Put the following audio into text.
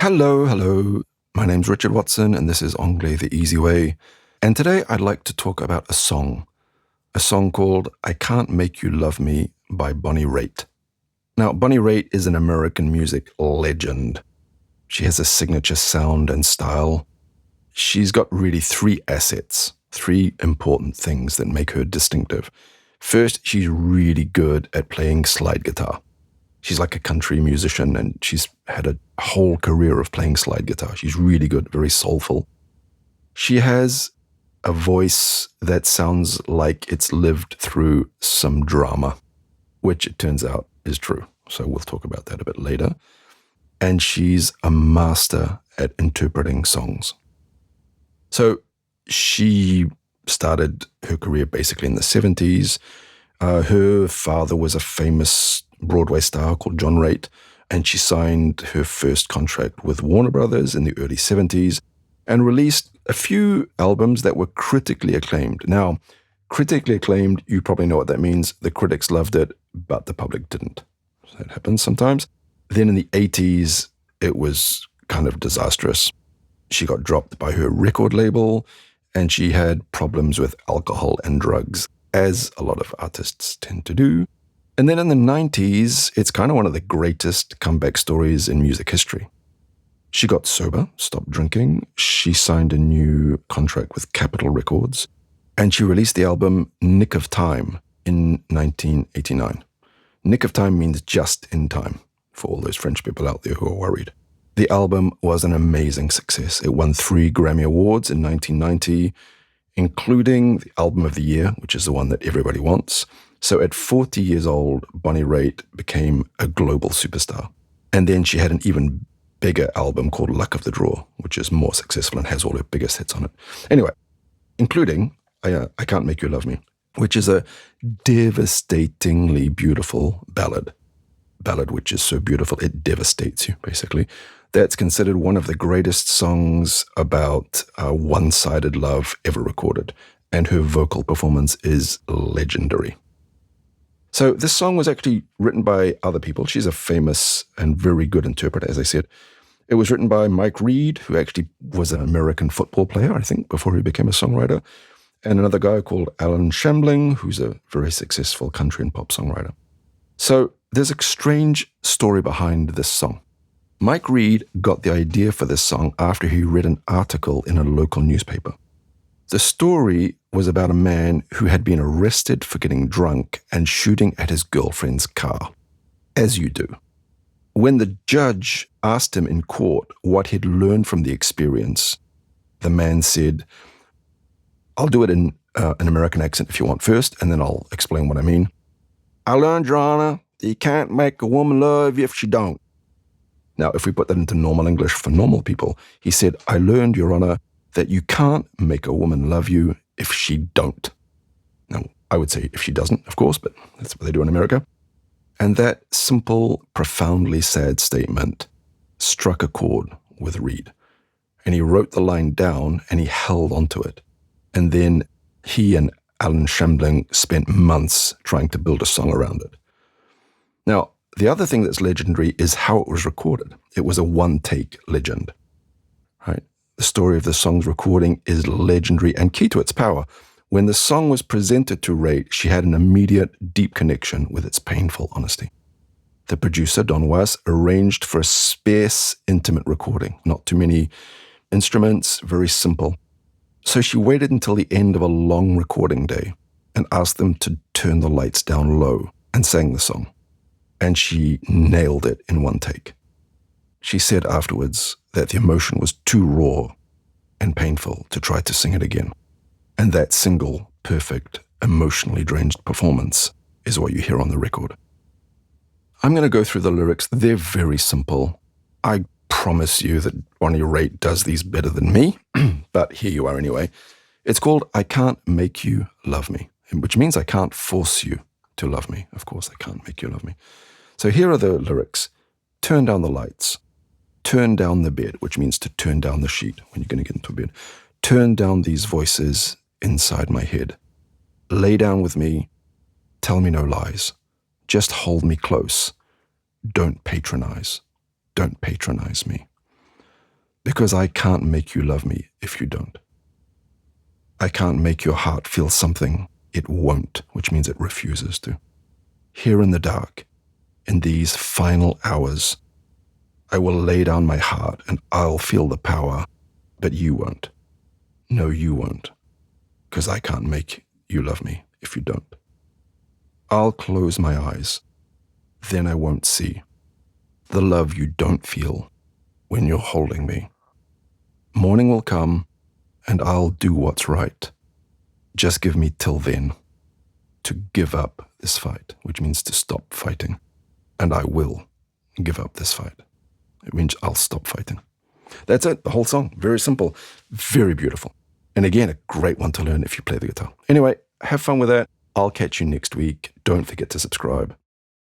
Hello. My name's Richard Watson, and this is Anglais the Easy Way. And today I'd like to talk about a song called I Can't Make You Love Me by Bonnie Raitt. Now, Bonnie Raitt is an American music legend. She has a signature sound and style. She's got really three assets, three important things that make her distinctive. First, she's really good at playing slide guitar. She's like a country musician, and she's had a whole career of playing slide guitar. She's really good, very soulful. She has a voice that sounds like it's lived through some drama, which it turns out is true. So we'll talk about that a bit later. And she's a master at interpreting songs. So she started her career basically in the 70s. Her father was a famous Broadway star called John Raitt, and she signed her first contract with Warner Brothers in the early 70s and released a few albums that were critically acclaimed. Now, critically acclaimed, you probably know what that means. The critics loved it, but the public didn't. So that happens sometimes. Then in the 80s, it was kind of disastrous. She got dropped by her record label, and she had problems with alcohol and drugs, as a lot of artists tend to do. And then in the 90s, it's kind of one of the greatest comeback stories in music history. She got sober, stopped drinking. She signed a new contract with Capitol Records, and she released the album Nick of Time in 1989. Nick of Time means just in time, for all those French people out there who are worried. The album was an amazing success. It won 3 Grammy Awards in 1990, including the Album of the Year, which is the one that everybody wants. So at 40 years old, Bonnie Raitt became a global superstar. And then she had an even bigger album called Luck of the Draw, which is more successful and has all her biggest hits on it. Anyway, including I Can't Make You Love Me, which is a devastatingly beautiful ballad. Ballad which is so beautiful, it devastates you, basically. That's considered one of the greatest songs about one-sided love ever recorded. And her vocal performance is legendary. So this song was actually written by other people. She's a famous and very good interpreter, as I said. It was written by Mike Reed, who actually was an American football player, I think, before he became a songwriter, and another guy called Alan Shambling, who's a very successful country and pop songwriter. So there's a strange story behind this song. Mike Reed got the idea for this song after he read an article in a local newspaper. The story was about a man who had been arrested for getting drunk and shooting at his girlfriend's car, as you do. When the judge asked him in court what he'd learned from the experience, the man said, I'll do it in an American accent if you want first, and then I'll explain what I mean. I learned, Your Honor, that you can't make a woman love you if she don't. Now, if we put that into normal English for normal people, he said, I learned, Your Honor, that you can't make a woman love you if she don't. Now, I would say if she doesn't, of course, but that's what they do in America. And that simple, profoundly sad statement struck a chord with Reed. And he wrote the line down and he held onto it. And then he and Alan Shambling spent months trying to build a song around it. Now, the other thing that's legendary is how it was recorded. It was a one-take legend, right? The story of the song's recording is legendary and key to its power. When the song was presented to Raitt, she had an immediate, deep connection with its painful honesty. The producer, Don Was, arranged for a sparse, intimate recording. Not too many instruments, very simple. So she waited until the end of a long recording day and asked them to turn the lights down low and sang the song. And she nailed it in one take. She said afterwards that the emotion was too raw and painful to try to sing it again. And that single, perfect, emotionally drenched performance is what you hear on the record. I'm going to go through the lyrics. They're very simple. I promise you that Bonnie Raitt does these better than me, but here you are anyway. It's called I Can't Make You Love Me, which means I can't force you to love me. Of course, I can't make you love me. So here are the lyrics. Turn down the lights. Turn down the bed, which means to turn down the sheet when you're going to get into a bed. Turn down these voices inside my head. Lay down with me. Tell me no lies. Just hold me close. Don't patronize. Don't patronize me. because I can't make you love me if you don't. I can't make your heart feel something it won't, which means it refuses to. Here in the dark, in these final hours, I will lay down my heart and I'll feel the power, but you won't. No, you won't, because I can't make you love me if you don't. I'll close my eyes, then I won't see the love you don't feel when you're holding me. Morning will come, and I'll do what's right. Just give me till then to give up this fight, which means to stop fighting. And I will give up this fight. It means I'll stop fighting. That's it, the whole song. Very simple, very beautiful. And again, a great one to learn if you play the guitar. Anyway, have fun with that. I'll catch you next week. Don't forget to subscribe.